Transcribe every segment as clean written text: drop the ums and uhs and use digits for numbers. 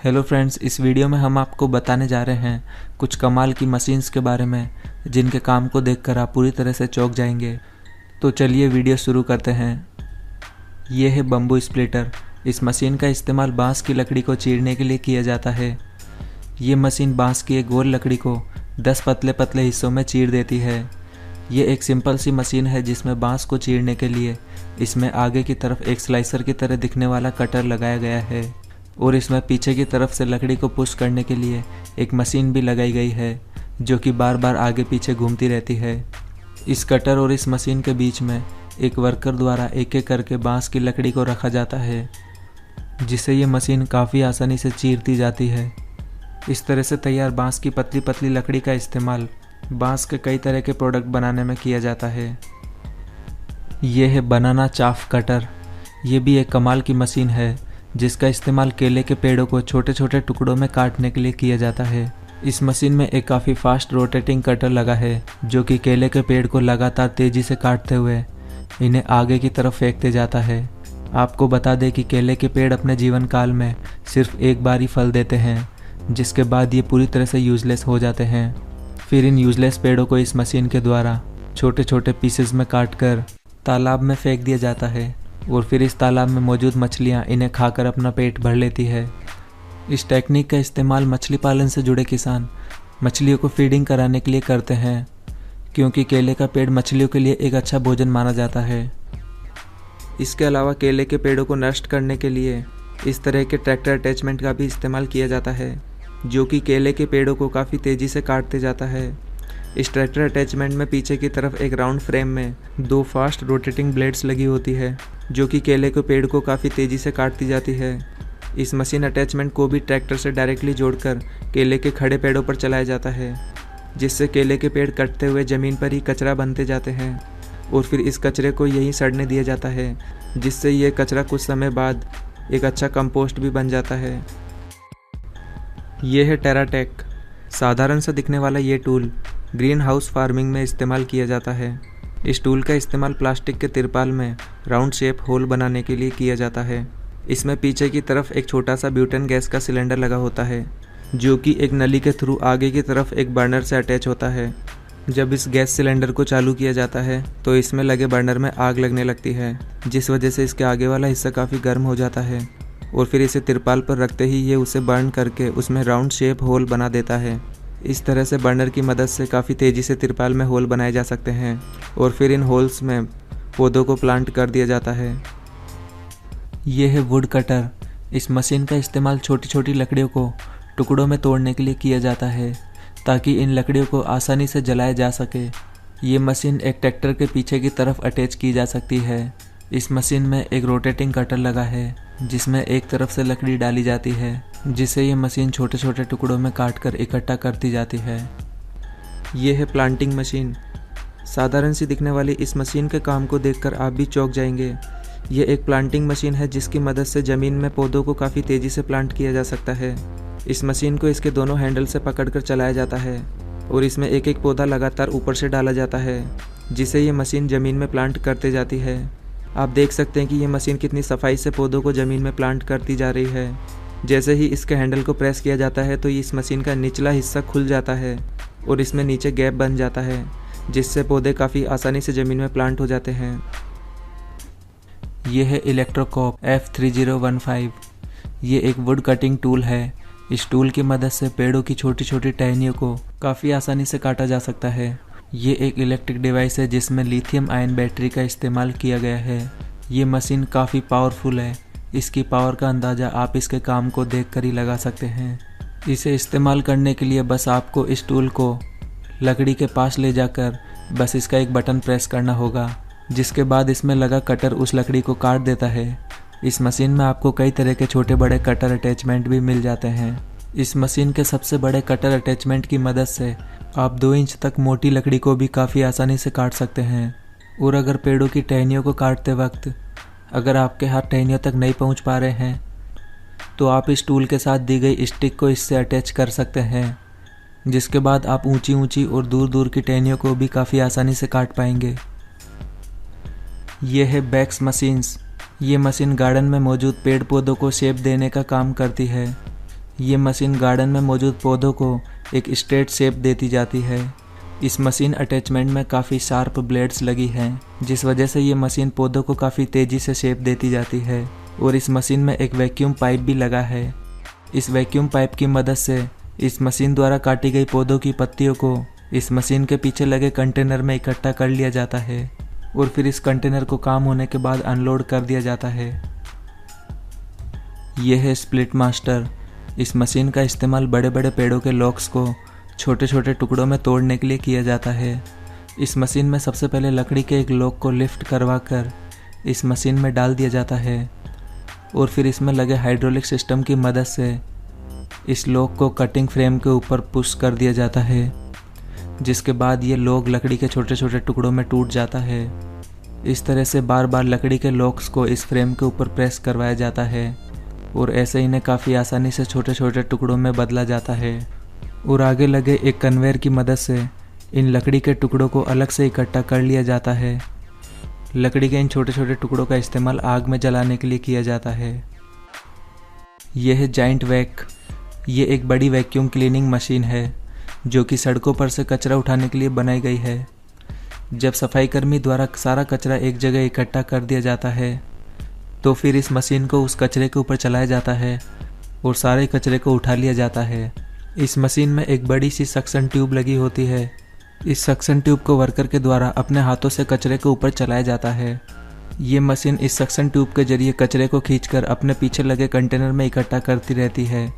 Hello friends, इस video में हम आपको बताने जा रहे हैं कुछ कमाल की मशीन्स के बारे में जिनके काम को देखकर आप पूरी तरह से चौंक जाएंगे। तो चलिए वीडियो शुरू करते हैं। ये है बम्बू स्प्लिटर। इस मशीन का इस्तेमाल बांस की लकड़ी को चीरने के लिए किया जाता है। ये मशीन बांस की एक गोल लकड़ी को 10 पतले पतले हिस्सों में चीर देती है। ये एक सिंपल सी मशीन है जिसमें बांस को चीरने के लिए इसमें आगे की तरफ एक स्लाइसर की तरह दिखने वाला कटर लगाया गया है और इसमें पीछे की तरफ से लकड़ी को पुश करने के लिए एक मशीन भी लगाई गई है जो कि बार बार आगे पीछे घूमती रहती है। इस कटर और इस मशीन के बीच में एक वर्कर द्वारा एक एक करके बांस की लकड़ी को रखा जाता है, जिससे ये मशीन काफ़ी आसानी से चीरती जाती है। इस तरह से तैयार बांस की पतली पतली लकड़ी का इस्तेमाल बांस के कई तरह के प्रोडक्ट बनाने में किया जाता है। ये है बनाना चाफ कटर। ये भी एक कमाल की मशीन है जिसका इस्तेमाल केले के पेड़ों को छोटे छोटे टुकड़ों में काटने के लिए किया जाता है। इस मशीन में एक काफ़ी फास्ट रोटेटिंग कटर लगा है जो कि केले के पेड़ को लगातार तेज़ी से काटते हुए इन्हें आगे की तरफ फेंकते जाता है। आपको बता दें कि केले के पेड़ अपने जीवन काल में सिर्फ एक बार ही फल देते हैं, जिसके बाद ये पूरी तरह से यूजलेस हो जाते हैं। फिर इन यूजलेस पेड़ों को इस मशीन के द्वारा छोटे छोटे पीसेस में काटकर तालाब में फेंक दिया जाता है और फिर इस तालाब में मौजूद मछलियाँ इन्हें खाकर अपना पेट भर लेती है। इस टेक्निक का इस्तेमाल मछली पालन से जुड़े किसान मछलियों को फीडिंग कराने के लिए करते हैं, क्योंकि केले का पेड़ मछलियों के लिए एक अच्छा भोजन माना जाता है। इसके अलावा केले के पेड़ों को नष्ट करने के लिए इस तरह के ट्रैक्टर अटैचमेंट का भी इस्तेमाल किया जाता है, जो कि केले के पेड़ों को काफ़ी तेज़ी से काटते जाता है। इस ट्रैक्टर अटैचमेंट में पीछे की तरफ एक राउंड फ्रेम में 2 फास्ट रोटेटिंग ब्लेड्स लगी होती है जो कि केले के पेड़ को काफ़ी तेज़ी से काटती जाती है। इस मशीन अटैचमेंट को भी ट्रैक्टर से डायरेक्टली जोड़कर केले के खड़े पेड़ों पर चलाया जाता है, जिससे केले के पेड़ कटते हुए ज़मीन पर ही कचरा बनते जाते हैं और फिर इस कचरे को यहीं सड़ने दिया जाता है, जिससे ये कचरा कुछ समय बाद एक अच्छा कंपोस्ट भी बन जाता है। ये है टेराटेक। साधारण सा दिखने वाला ये टूल ग्रीन हाउस फार्मिंग में इस्तेमाल किया जाता है। इस टूल का इस्तेमाल प्लास्टिक के तिरपाल में राउंड शेप होल बनाने के लिए किया जाता है। इसमें पीछे की तरफ एक छोटा सा ब्यूटेन गैस का सिलेंडर लगा होता है जो कि एक नली के थ्रू आगे की तरफ एक बर्नर से अटैच होता है। जब इस गैस सिलेंडर को चालू किया जाता है तो इसमें लगे बर्नर में आग लगने लगती है, जिस वजह से इसके आगे वाला हिस्सा काफ़ी गर्म हो जाता है और फिर इसे तिरपाल पर रखते ही ये उसे बर्न करके उसमें राउंड शेप होल बना देता है। इस तरह से बर्नर की मदद से काफ़ी तेज़ी से तिरपाल में होल बनाए जा सकते हैं और फिर इन होल्स में पौधों को प्लांट कर दिया जाता है। ये है वुड कटर। इस मशीन का इस्तेमाल छोटी छोटी लकड़ियों को टुकड़ों में तोड़ने के लिए किया जाता है ताकि इन लकड़ियों को आसानी से जलाया जा सके। ये मशीन एक ट्रैक्टर के पीछे की तरफ अटैच की जा सकती है। इस मशीन में एक रोटेटिंग कटर लगा है जिसमें एक तरफ से लकड़ी डाली जाती है, जिसे ये मशीन छोटे छोटे टुकड़ों में काटकर इकट्ठा करती जाती है। ये है प्लांटिंग मशीन। साधारण सी दिखने वाली इस मशीन के काम को देखकर आप भी चौंक जाएंगे। ये एक प्लांटिंग मशीन है जिसकी मदद से ज़मीन में पौधों को काफ़ी तेज़ी से प्लांट किया जा सकता है। इस मशीन को इसके दोनों हैंडल से पकड़कर चलाया जाता है और इसमें एक एक पौधा लगातार ऊपर से डाला जाता है, जिसे ये मशीन ज़मीन में प्लांट करते जाती है। आप देख सकते हैं कि ये मशीन कितनी सफाई से पौधों को ज़मीन में प्लांट करती जा रही है। जैसे ही इसके हैंडल को प्रेस किया जाता है तो इस मशीन का निचला हिस्सा खुल जाता है और इसमें नीचे गैप बन जाता है, जिससे पौधे काफ़ी आसानी से ज़मीन में प्लांट हो जाते हैं। ये है इलेक्ट्रोकॉप F3015। ये एक वुड कटिंग टूल है। इस टूल की मदद से पेड़ों की छोटी छोटी टहनियों को काफ़ी आसानी से काटा जा सकता है। ये एक इलेक्ट्रिक डिवाइस है जिसमें लिथियम आयन बैटरी का इस्तेमाल किया गया है। ये मशीन काफ़ी पावरफुल है। इसकी पावर का अंदाज़ा आप इसके काम को देखकर ही लगा सकते हैं। इसे इस्तेमाल करने के लिए बस आपको इस टूल को लकड़ी के पास ले जाकर बस इसका एक बटन प्रेस करना होगा, जिसके बाद इसमें लगा कटर उस लकड़ी को काट देता है। इस मशीन में आपको कई तरह के छोटे बड़े कटर अटैचमेंट भी मिल जाते हैं। इस मशीन के सबसे बड़े कटर अटैचमेंट की मदद से आप 2 इंच तक मोटी लकड़ी को भी काफ़ी आसानी से काट सकते हैं। और अगर पेड़ों की टहनियों को काटते वक्त अगर आपके हाथ टहनियों तक नहीं पहुंच पा रहे हैं तो आप इस टूल के साथ दी गई स्टिक को इससे अटैच कर सकते हैं, जिसके बाद आप ऊंची ऊंची और दूर दूर की टहनियों को भी काफ़ी आसानी से काट पाएंगे। ये है बैक्स मशीन्स। ये मशीन गार्डन में मौजूद पेड़ पौधों को शेप देने का काम करती है। ये मशीन गार्डन में मौजूद पौधों को एक स्ट्रेट शेप देती जाती है। इस मशीन अटैचमेंट में काफ़ी शार्प ब्लेड्स लगी हैं, जिस वजह से ये मशीन पौधों को काफ़ी तेज़ी से शेप देती जाती है। और इस मशीन में एक वैक्यूम पाइप भी लगा है। इस वैक्यूम पाइप की मदद से इस मशीन द्वारा काटी गई पौधों की पत्तियों को इस मशीन के पीछे लगे कंटेनर में इकट्ठा कर लिया जाता है और फिर इस कंटेनर को काम होने के बाद अनलोड कर दिया जाता है। यह है स्प्लिट मास्टर। इस मशीन का इस्तेमाल बड़े बड़े पेड़ों के लॉक्स को छोटे छोटे टुकड़ों में तोड़ने के लिए किया जाता है। इस मशीन में सबसे पहले लकड़ी के एक लॉक को लिफ्ट करवा कर इस मशीन में डाल दिया जाता है और फिर इसमें लगे हाइड्रोलिक सिस्टम की मदद से इस लॉक को कटिंग फ्रेम के ऊपर पुश कर दिया जाता है, जिसके बाद ये लॉक लकड़ी के छोटे छोटे टुकड़ों में टूट जाता है। इस तरह से बार बार लकड़ी के लॉक्स को इस फ्रेम के ऊपर प्रेस करवाया जाता है और ऐसे इन्हें काफ़ी आसानी से छोटे छोटे टुकड़ों में बदला जाता है। और आगे लगे एक कन्वेयर की मदद से इन लकड़ी के टुकड़ों को अलग से इकट्ठा कर लिया जाता है। लकड़ी के इन छोटे छोटे टुकड़ों का इस्तेमाल आग में जलाने के लिए किया जाता है। यह है जाइंट वैक। ये एक बड़ी वैक्यूम क्लीनिंग मशीन है जो कि सड़कों पर से कचरा उठाने के लिए बनाई गई है। जब सफाई कर्मी द्वारा सारा कचरा एक जगह इकट्ठा कर दिया जाता है तो फिर इस मशीन को उस कचरे के ऊपर चलाया जाता है और सारे कचरे को उठा लिया जाता है। इस मशीन में एक बड़ी सी सक्शन ट्यूब लगी होती है। इस सक्शन ट्यूब को वर्कर के द्वारा अपने हाथों से कचरे के ऊपर चलाया जाता है। ये मशीन इस सक्शन ट्यूब के जरिए कचरे को खींचकर अपने पीछे लगे कंटेनर में इकट्ठा करती रहती है।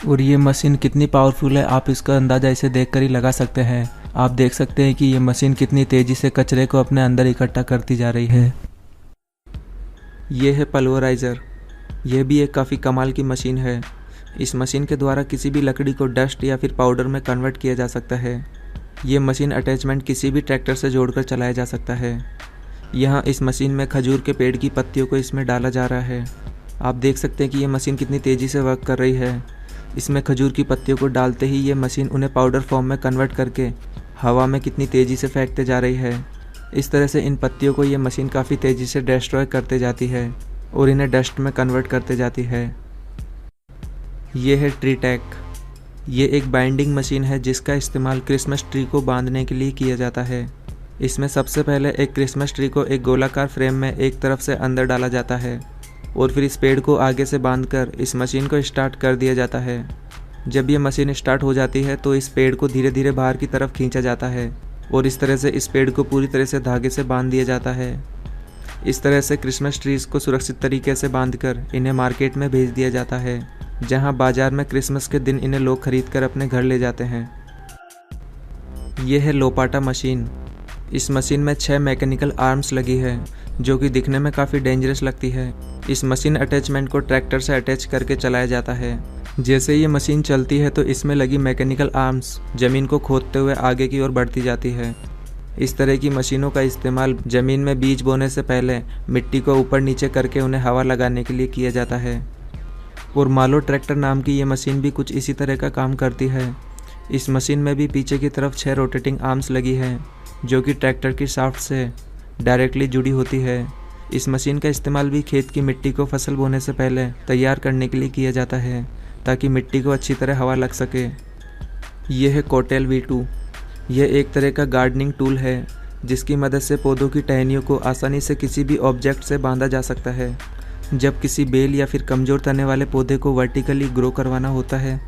और ये मशीन कितनी पावरफुल है आप इसका अंदाज़ा इसे देखकर ही लगा सकते हैं। आप देख सकते हैं कि ये मशीन कितनी तेज़ी से कचरे को अपने अंदर इकट्ठा करती जा रही है। ये है पल्वराइज़र। यह भी एक काफ़ी कमाल की मशीन है। इस मशीन के द्वारा किसी भी लकड़ी को डस्ट या फिर पाउडर में कन्वर्ट किया जा सकता है। ये मशीन अटैचमेंट किसी भी ट्रैक्टर से जोड़कर चलाया जा सकता है। यहाँ इस मशीन में खजूर के पेड़ की पत्तियों को इसमें डाला जा रहा है। आप देख सकते हैं कि ये मशीन कितनी तेज़ी से वर्क कर रही है। इसमें खजूर की पत्तियों को डालते ही ये मशीन उन्हें पाउडर फॉर्म में कन्वर्ट करके हवा में कितनी तेज़ी से फेंकते जा रही है। इस तरह से इन पत्तियों को ये मशीन काफ़ी तेज़ी से डिस्ट्रॉय करते जाती है और इन्हें डस्ट में कन्वर्ट करते जाती है। ये है ट्री टैक। ये एक बाइंडिंग मशीन है जिसका इस्तेमाल क्रिसमस ट्री को बांधने के लिए किया जाता है। इसमें सबसे पहले एक क्रिसमस ट्री को एक गोलाकार फ्रेम में एक तरफ से अंदर डाला जाता है और फिर इस पेड़ को आगे से बांधकर इस मशीन को स्टार्ट कर दिया जाता है। जब ये मशीन स्टार्ट हो जाती है तो इस पेड़ को धीरे धीरे बाहर की तरफ खींचा जाता है और इस तरह से इस पेड़ को पूरी तरह से धागे से बांध दिया जाता है। इस तरह से क्रिसमस ट्रीज को सुरक्षित तरीके से बांधकर इन्हें मार्केट में भेज दिया जाता है, जहां बाजार में क्रिसमस के दिन इन्हें लोग खरीद कर अपने घर ले जाते हैं। यह है लोपाटा मशीन। इस मशीन में 6 मैकेनिकल आर्म्स लगी है जो कि दिखने में काफ़ी डेंजरस लगती है। इस मशीन अटैचमेंट को ट्रैक्टर से अटैच करके चलाया जाता है। जैसे ये मशीन चलती है तो इसमें लगी मैकेनिकल आर्म्स ज़मीन को खोदते हुए आगे की ओर बढ़ती जाती है। इस तरह की मशीनों का इस्तेमाल ज़मीन में बीज बोने से पहले मिट्टी को ऊपर नीचे करके उन्हें हवा लगाने के लिए किया जाता है। और मालो ट्रैक्टर नाम की ये मशीन भी कुछ इसी तरह का काम करती है। इस मशीन में भी पीछे की तरफ 6 रोटेटिंग आर्म्स लगी हैं जो कि ट्रैक्टर की शाफ्ट से डायरेक्टली जुड़ी होती है। इस मशीन का इस्तेमाल भी खेत की मिट्टी को फसल बोने से पहले तैयार करने के लिए किया जाता है ताकि मिट्टी को अच्छी तरह हवा लग सके। यह है कोटेल V2। यह एक तरह का गार्डनिंग टूल है जिसकी मदद से पौधों की टहनियों को आसानी से किसी भी ऑब्जेक्ट से बांधा जा सकता है। जब किसी बेल या फिर कमज़ोर तने वाले पौधे को वर्टिकली ग्रो करवाना होता है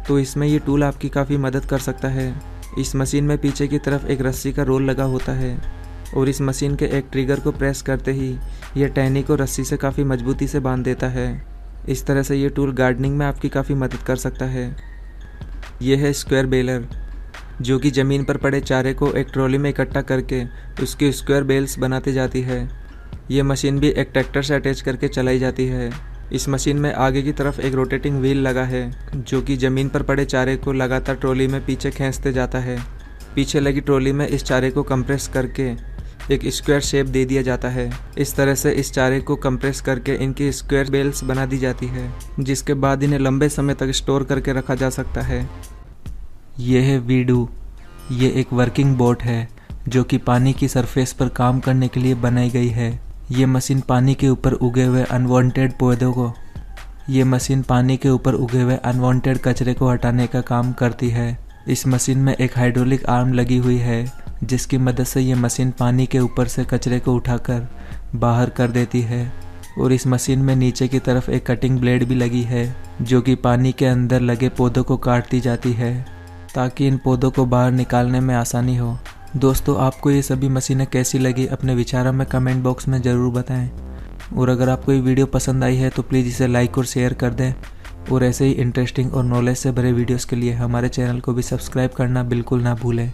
तो इसमें ये टूल आपकी काफ़ी मदद कर सकता है। इस मशीन में पीछे की तरफ एक रस्सी का रोल लगा होता है और इस मशीन के एक ट्रिगर को प्रेस करते ही यह टहनी को रस्सी से काफ़ी मजबूती से बांध देता है। इस तरह से ये टूल गार्डनिंग में आपकी काफ़ी मदद कर सकता है। यह है स्क्वायर बेलर जो कि ज़मीन पर पड़े चारे को एक ट्रॉली में इकट्ठा करके उसकी स्क्वायर बेल्स बनाती जाती है। ये मशीन भी एक ट्रैक्टर से अटैच करके चलाई जाती है। इस मशीन में आगे की तरफ एक रोटेटिंग व्हील लगा है जो कि ज़मीन पर पड़े चारे को लगातार ट्रॉली में पीछे खींचते जाता है। पीछे लगी ट्रॉली में इस चारे को कंप्रेस करके एक स्क्वायर शेप दे दिया जाता है। इस तरह से इस चारे को कंप्रेस करके इनकी स्क्वायर बेल्स बना दी जाती है जिसके बाद इन्हें लंबे समय तक स्टोर करके रखा जा सकता है। यह है वीडू। ये एक वर्किंग बोट है जो कि पानी की सरफेस पर काम करने के लिए बनाई गई है। ये मशीन पानी के ऊपर उगे हुए अनवांटेड पौधों को ये मशीन पानी के ऊपर उगे हुए अनवांटेड कचरे को हटाने का काम करती है। इस मशीन में एक हाइड्रोलिक आर्म लगी हुई है जिसकी मदद से ये मशीन पानी के ऊपर से कचरे को उठाकर बाहर कर देती है। और इस मशीन में नीचे की तरफ एक कटिंग ब्लेड भी लगी है जो कि पानी के अंदर लगे पौधों को काटती जाती है ताकि इन पौधों को बाहर निकालने में आसानी हो। दोस्तों, आपको ये सभी मशीनें कैसी लगी अपने विचारों में कमेंट बॉक्स में ज़रूर बताएं। और अगर आपको ये वीडियो पसंद आई है तो प्लीज़ इसे लाइक और शेयर कर दें। और ऐसे ही इंटरेस्टिंग और नॉलेज से भरे वीडियोस के लिए हमारे चैनल को भी सब्सक्राइब करना बिल्कुल ना भूलें।